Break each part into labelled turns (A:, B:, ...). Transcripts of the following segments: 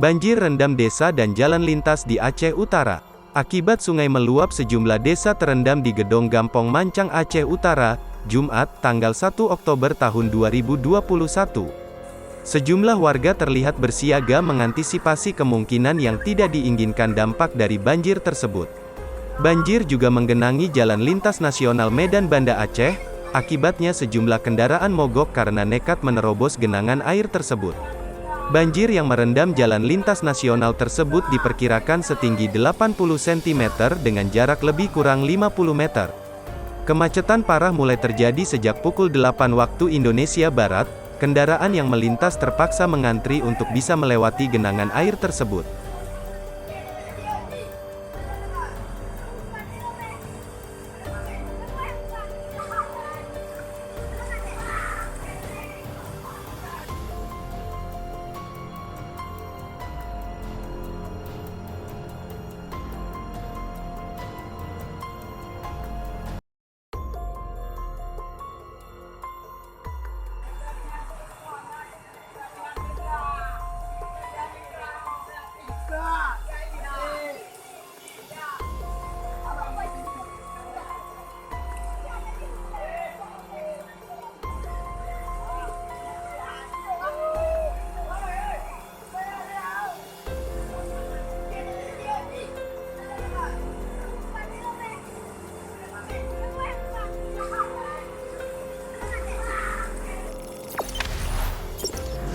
A: Banjir rendam desa dan jalan lintas di Aceh Utara. Akibat sungai meluap, sejumlah desa terendam di Gedong Gampong Mancang, Aceh Utara, Jumat, tanggal 1 Oktober tahun 2021. Sejumlah warga terlihat bersiaga mengantisipasi kemungkinan yang tidak diinginkan dampak dari banjir tersebut. Banjir juga menggenangi jalan lintas nasional Medan Banda Aceh, akibatnya sejumlah kendaraan mogok karena nekat menerobos genangan air tersebut. Banjir yang merendam jalan lintas nasional tersebut diperkirakan setinggi 80 cm dengan jarak lebih kurang 50 meter. Kemacetan parah mulai terjadi sejak pukul 8 waktu Indonesia Barat, kendaraan yang melintas terpaksa mengantri untuk bisa melewati genangan air tersebut.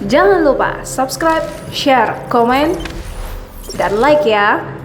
B: Jangan lupa subscribe, share, komen, dan like ya.